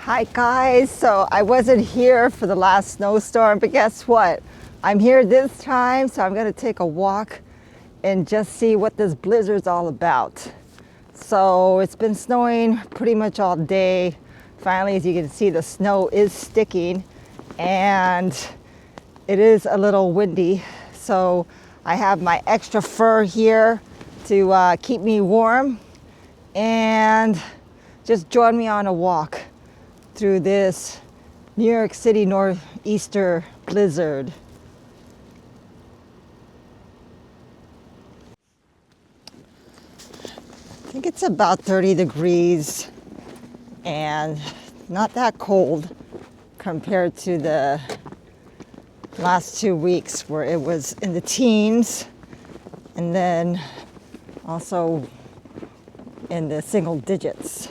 Hi guys, so I wasn't here for the last snowstorm, but guess what? I'm here this time, so I'm gonna take a walk and just see what this blizzard's all about. So it's been snowing pretty much all day. Finally, as you can see, the snow is sticking and it is a little windy. So I have my extra fur here to keep me warm, and just join me on a walk through this New York City northeaster blizzard. I think it's about 30 degrees and not that cold compared to the last 2 weeks where it was in the teens and then also in the single digits.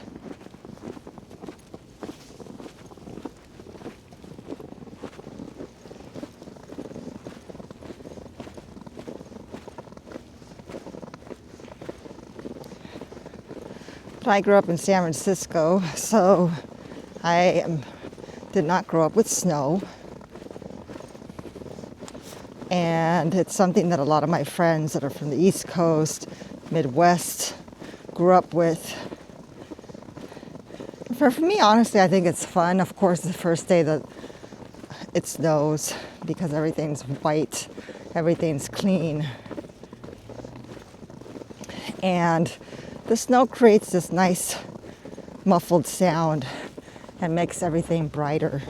But I grew up in San Francisco, so did not grow up with snow. And it's something that a lot of my friends that are from the East Coast, Midwest, grew up with. For me, honestly, I think it's fun. Of course, the first day that it snows, because everything's white, everything's clean. And the snow creates this nice muffled sound and makes everything brighter.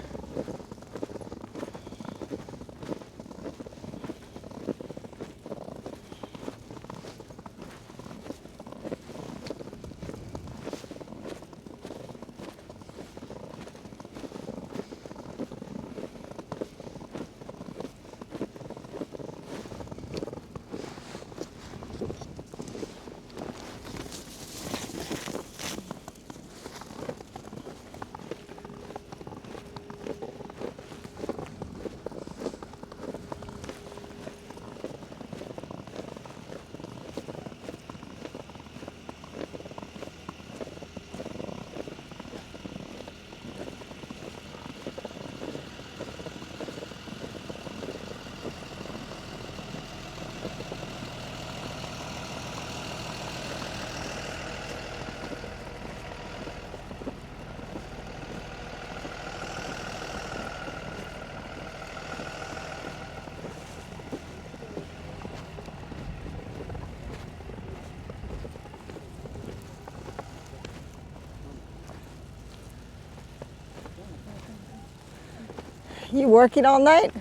You working all night?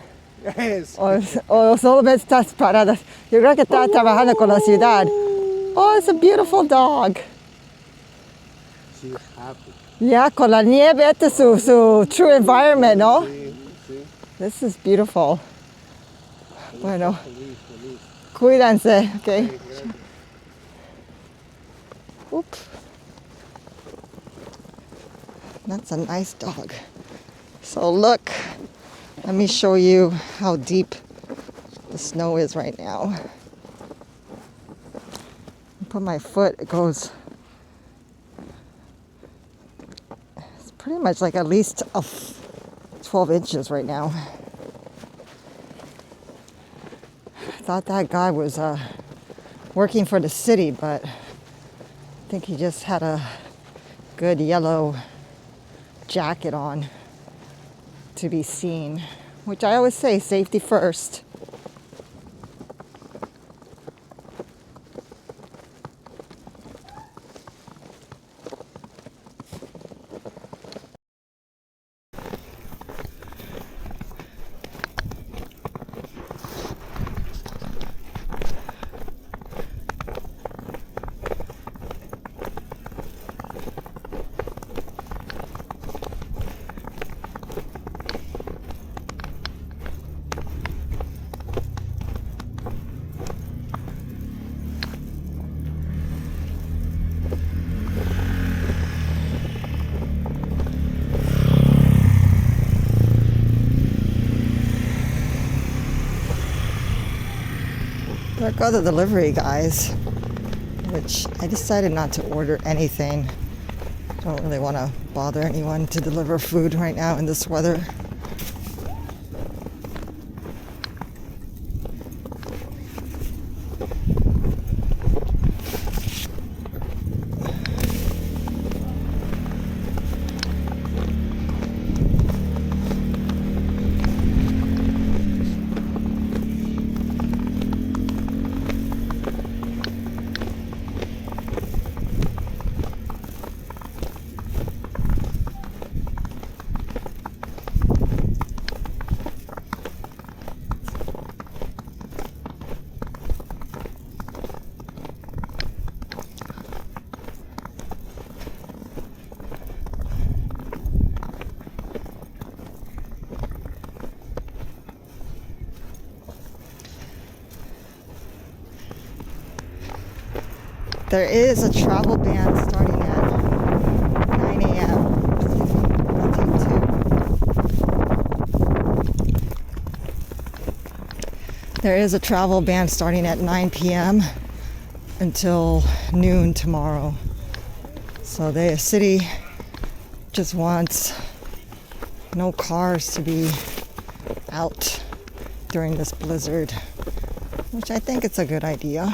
Yes. O solo estás parada? Yo creo que estás trabajando con la ciudad. Oh, it's a beautiful dog. She's happy. Yeah, con la nieve, este es su true environment, ¿no? Sí, sí. This is beautiful. Bueno, Feliz, feliz. cuídense, okay? Sí, gracias. Oops. That's a nice dog. So look, let me show you how deep the snow is right now. Put my foot, it goes, it's pretty much like at least 12 inches right now. I thought that guy was working for the city, but I think he just had a good yellow jacket on to be seen, which I always say, safety first. There go the delivery guys, which I decided not to order anything Don't really want to bother anyone to deliver food right now in this weather. There is a travel ban starting at 9 a.m. There is a travel ban starting at 9 p.m. until noon tomorrow. So the city just wants no cars to be out during this blizzard, which I think it's a good idea.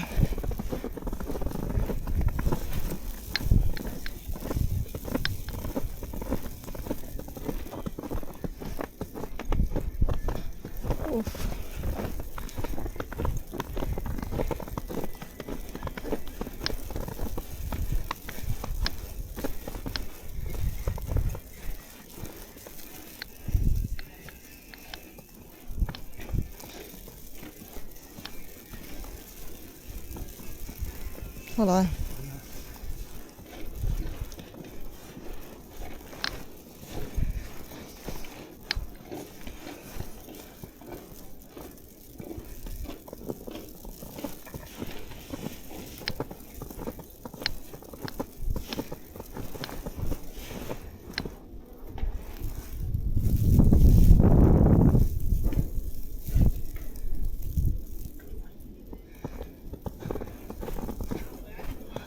Hold on.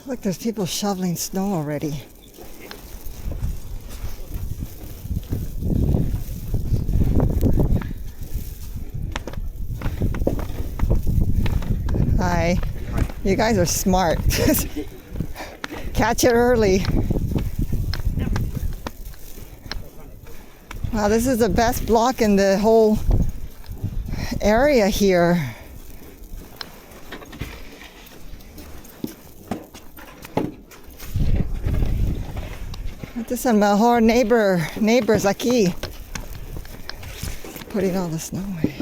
Look, there's people shoveling snow already. Hi. You guys are smart. Catch it early. Wow, this is the best block in the whole area here. This is a mejor neighbors aquí. Putting all the snow away.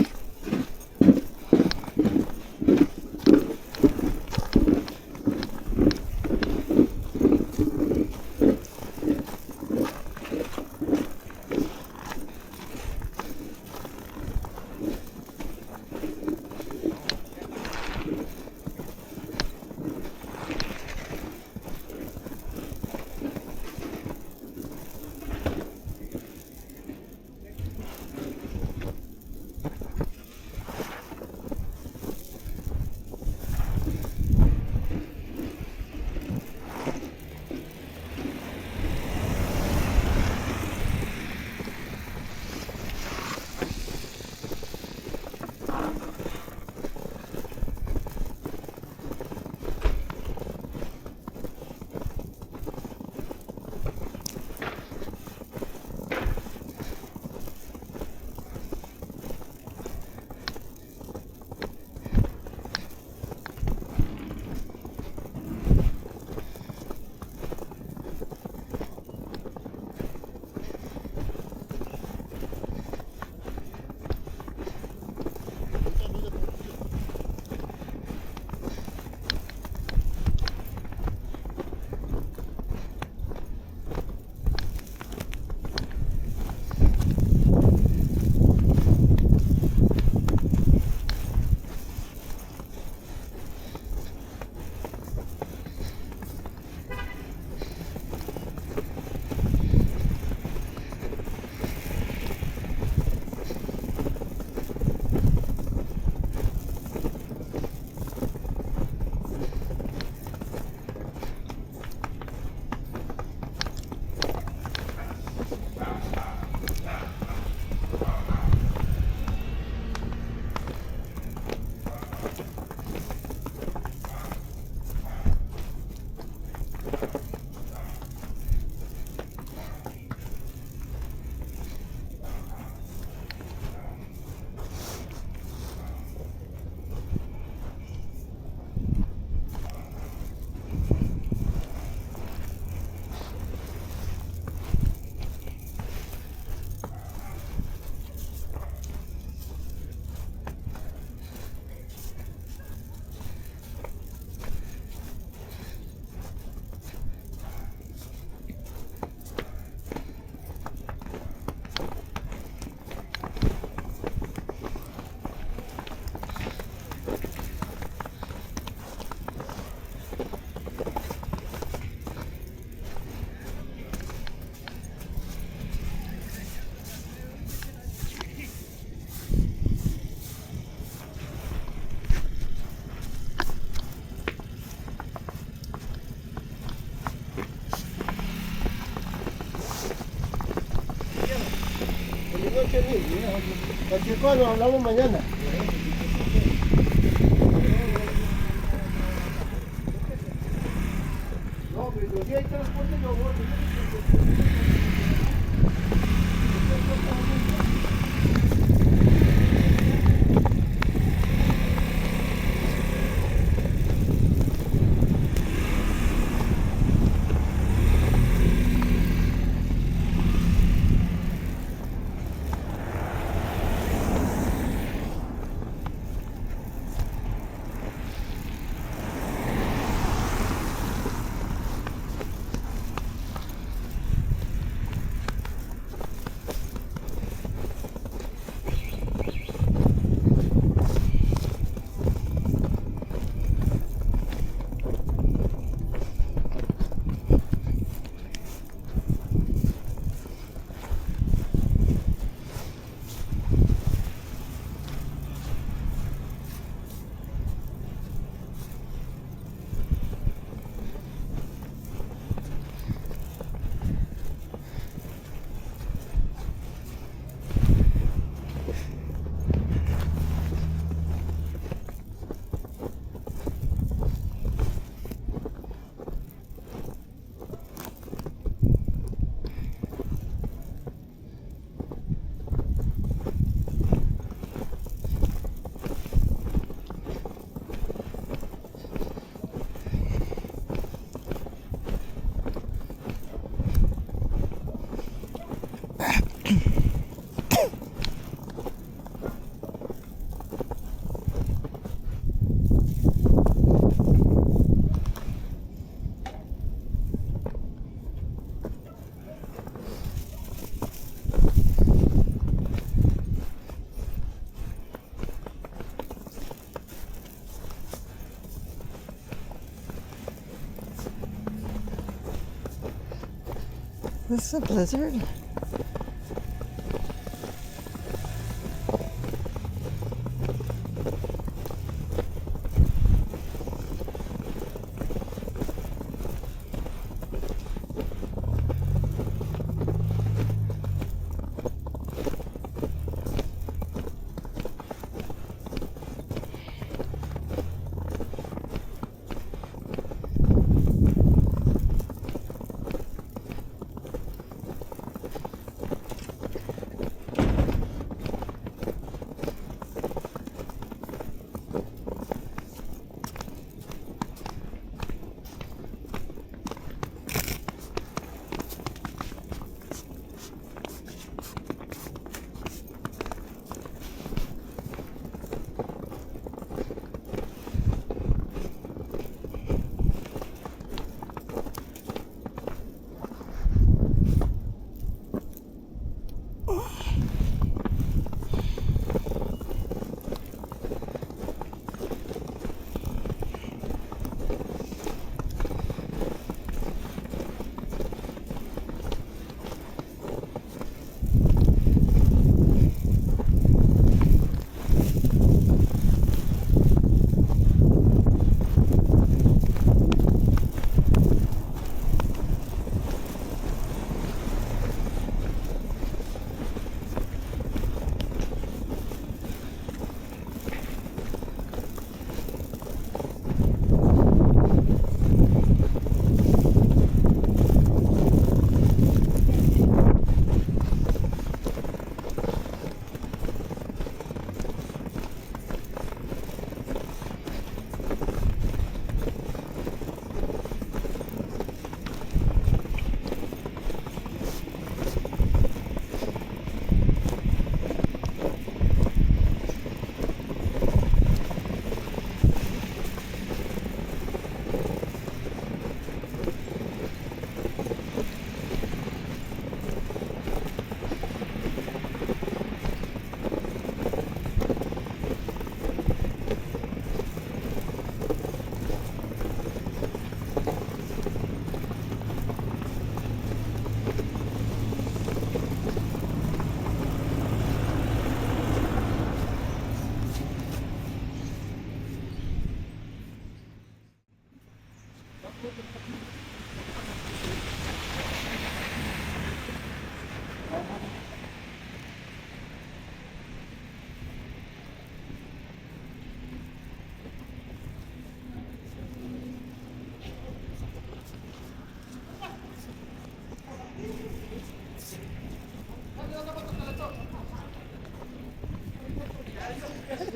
noches, cualquier cosa nos hablamos mañana. No, pero si hay transporte, yo voy. This is a blizzard.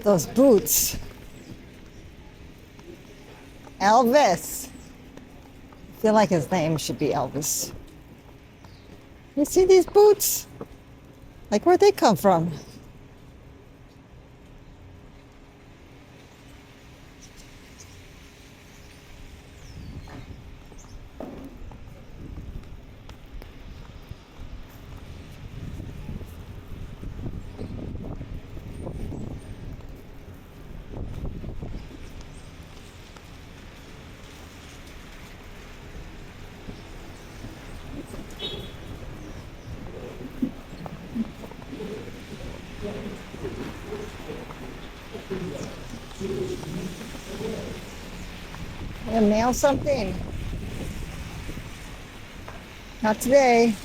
Those boots. Elvis. I feel like his name should be Elvis. You see these boots? Like, where'd they come from? Gonna mail something? Not today.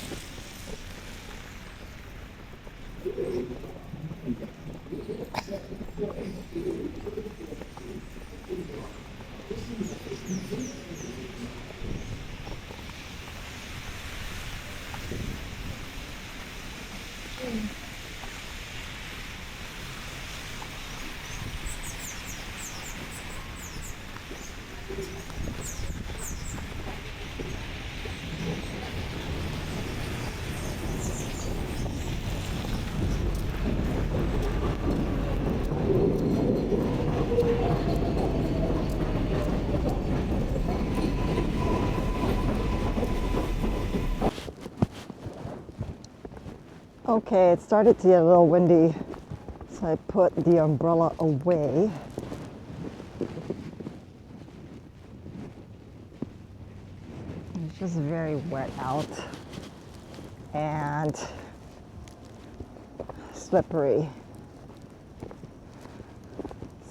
Okay, it started to get a little windy, so I put the umbrella away. It's just very wet out and slippery.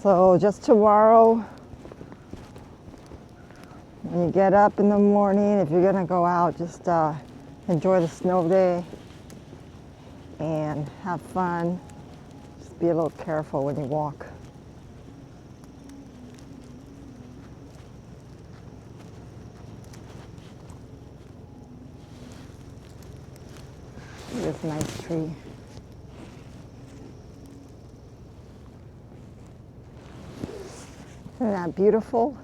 So just tomorrow, when you get up in the morning, if you're gonna go out, just enjoy the snow day and have fun. Just be a little careful when you walk. Look at this nice tree. Isn't that beautiful?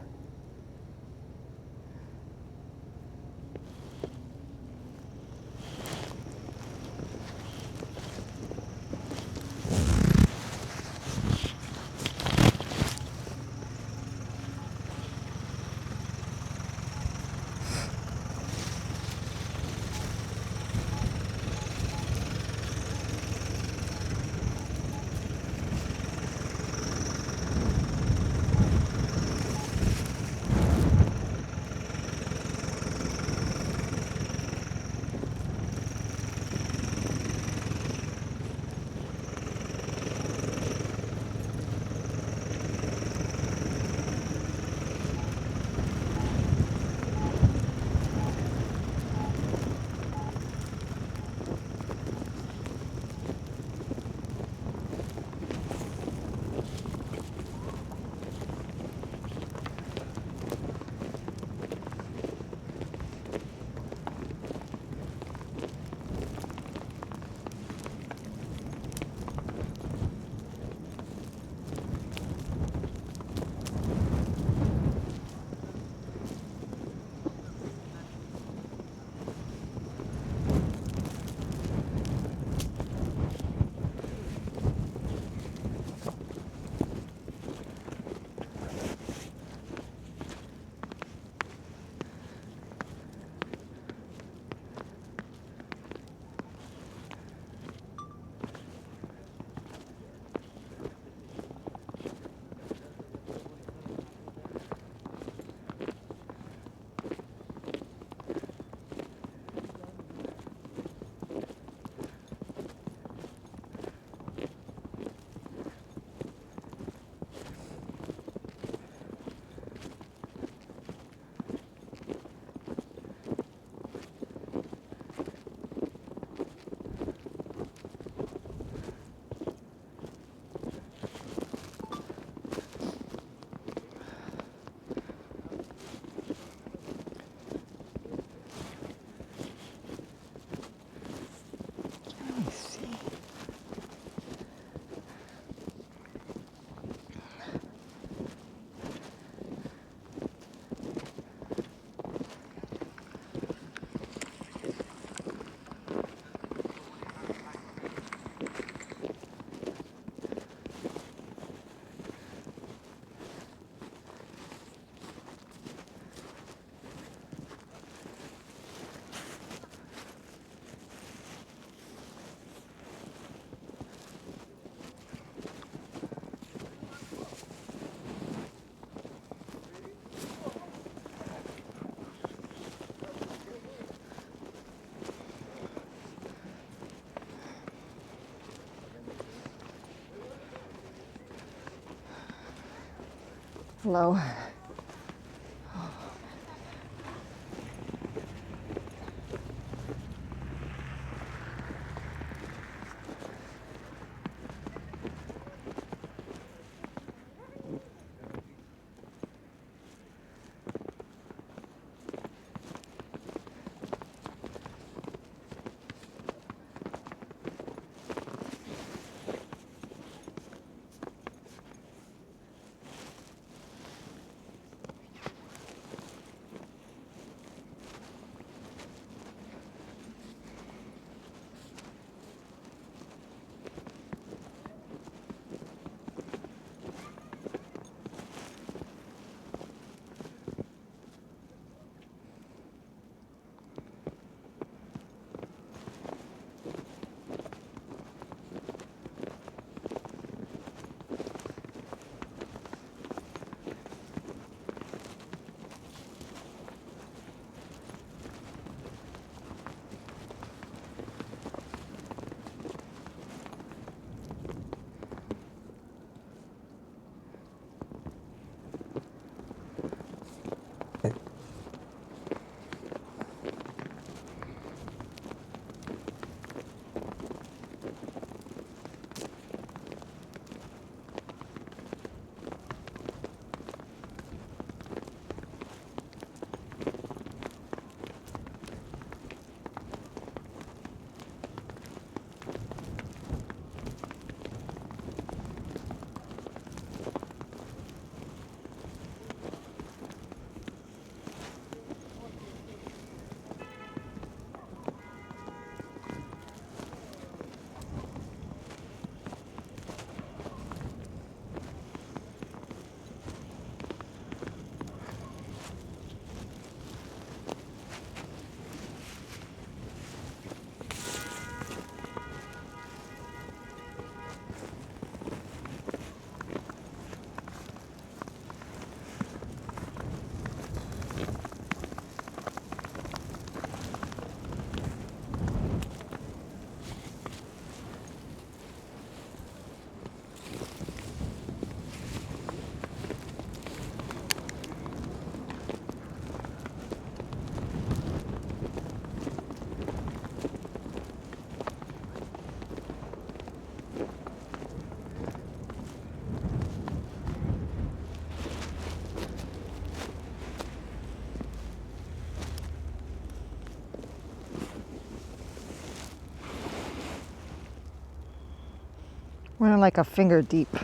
Hello. We're in like a finger deep.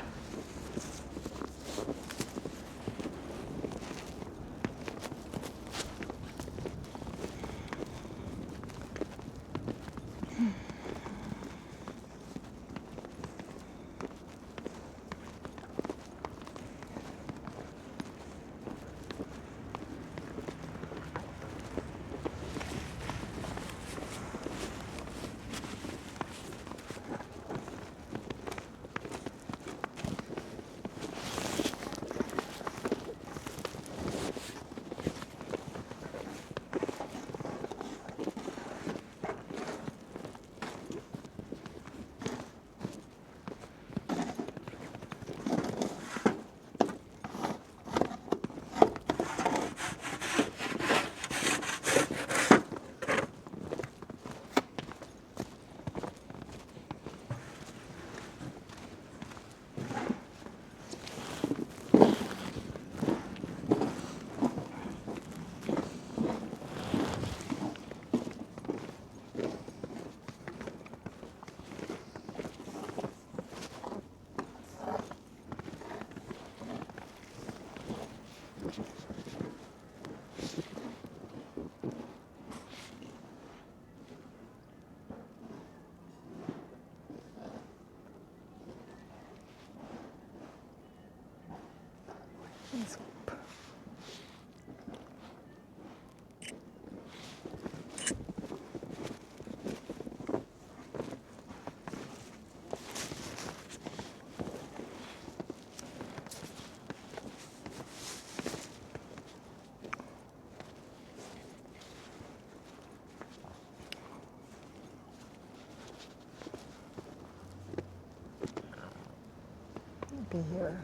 Be here.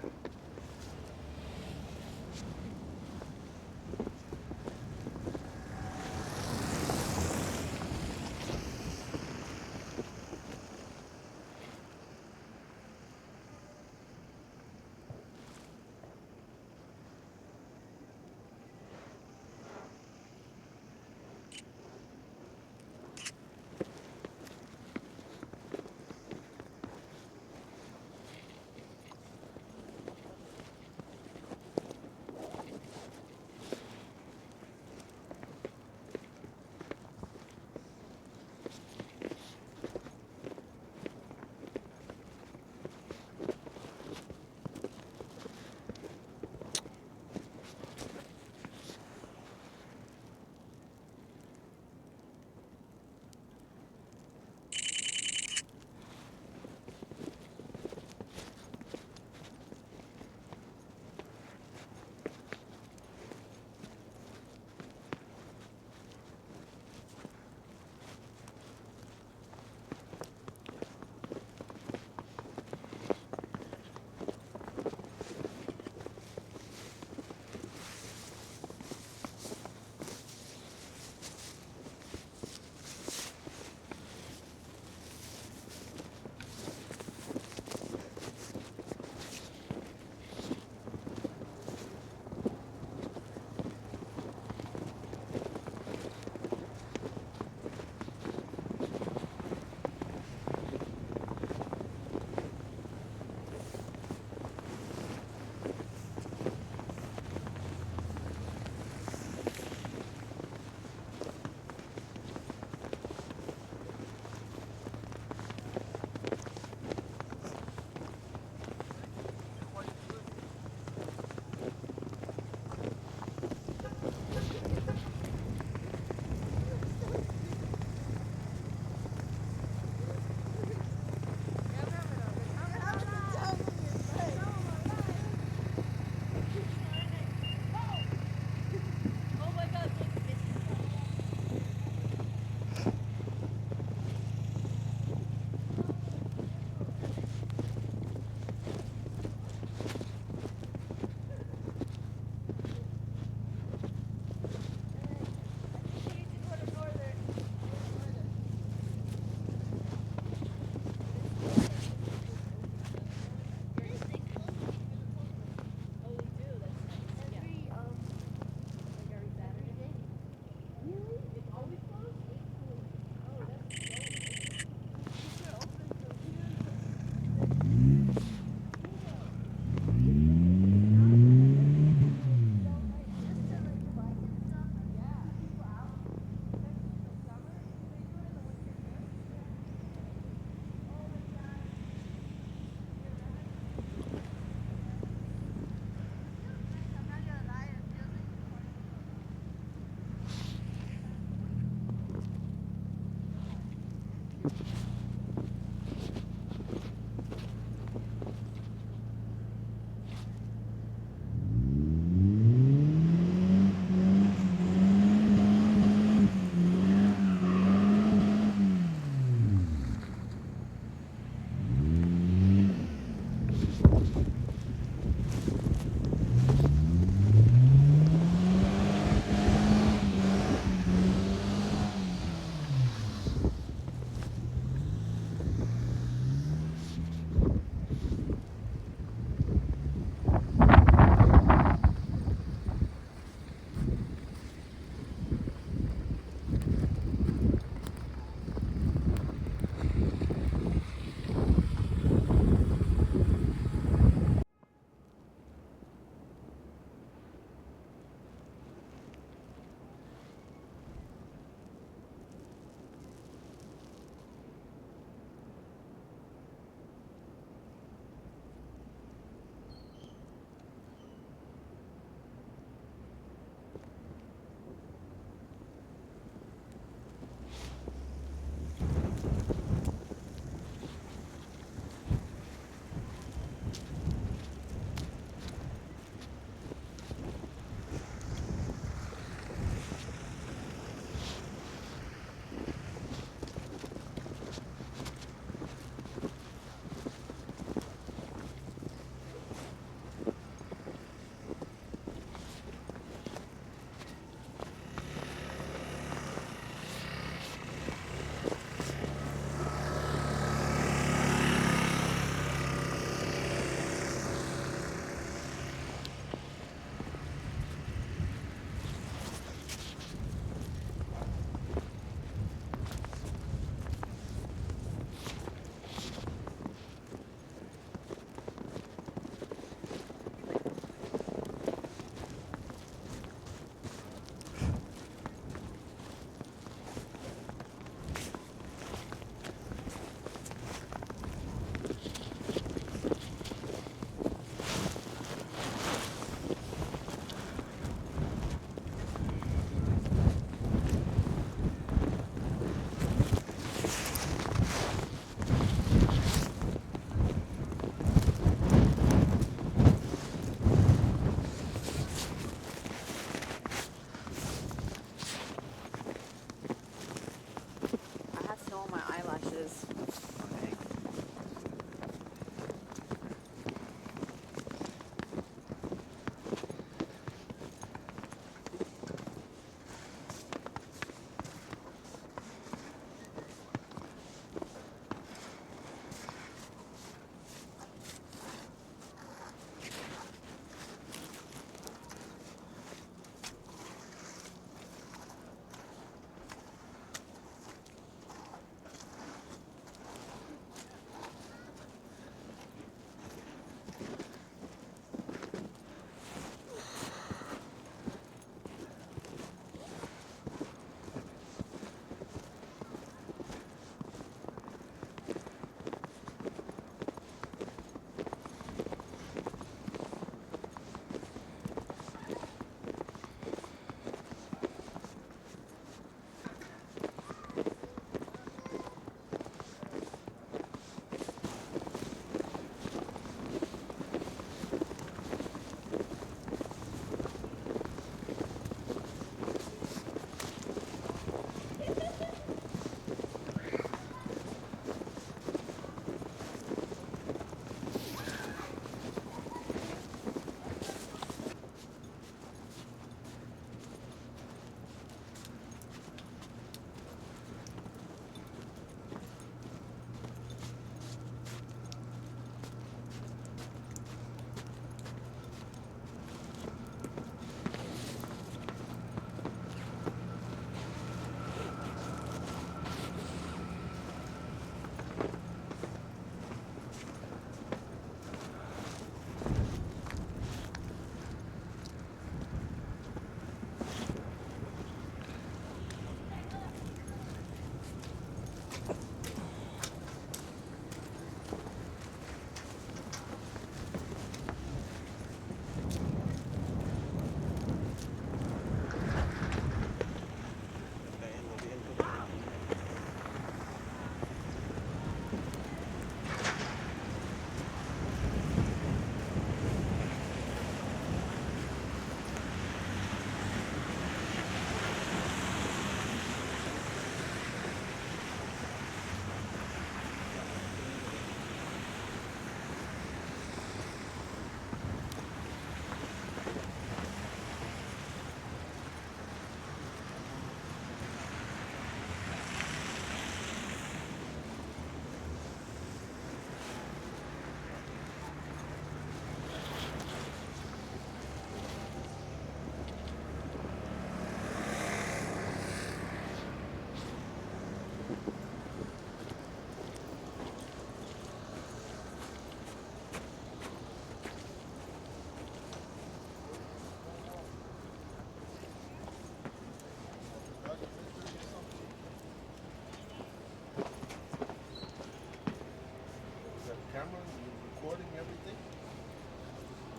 camera? You recording everything?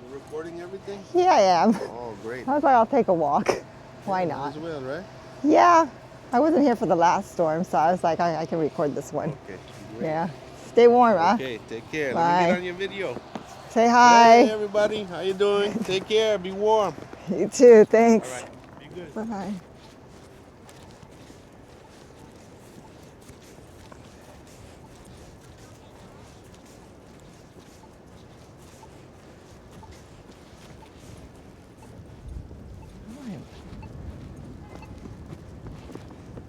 You recording everything? Yeah, I am. Oh, great. I was like, I'll take a walk. Why Yeah, not? might as well, right? Yeah, I wasn't here for the last storm, so I was like, I can record this one. Okay, great. Yeah. Stay warm, huh? Okay, take care. Let me Bye. get on your video. Say Hey, hi. everybody. How you doing? Take care. Be warm. You too. All Thanks. right. Be good. Bye-bye.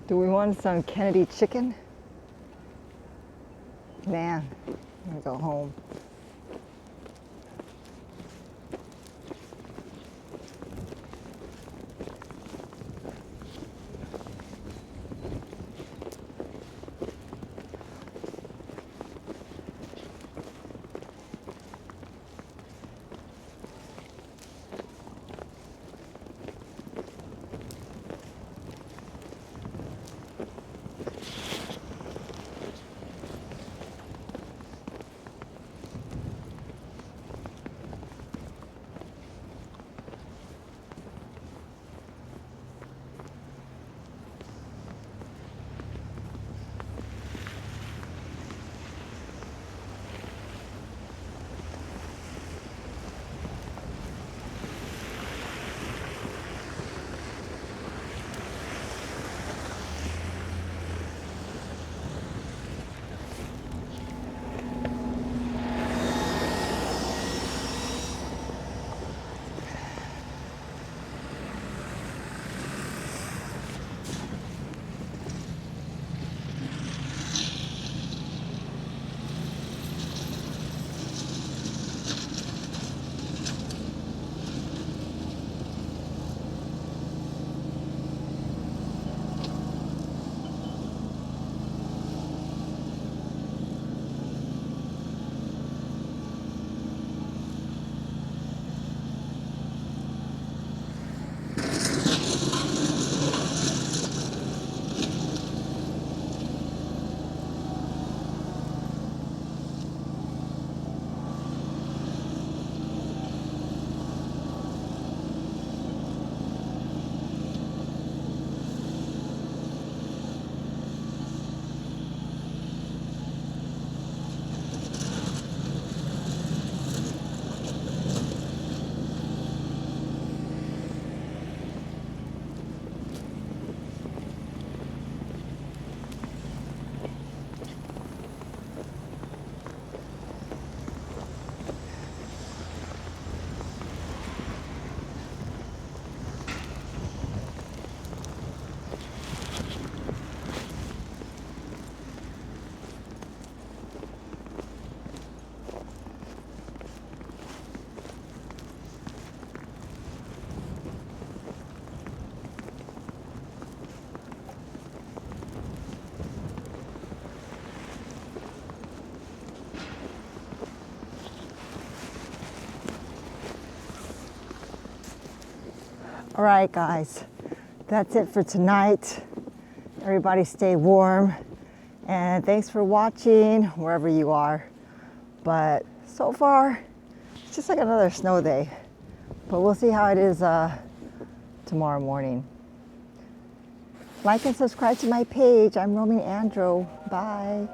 Do we want some Kennedy chicken? Man, I'm gonna go home. All right, guys, that's it for tonight. Everybody stay warm, and thanks for watching wherever you are. But so far, it's just like another snow day. But we'll see how it is tomorrow morning. Like and subscribe to my page. I'm Romy Andro. Bye.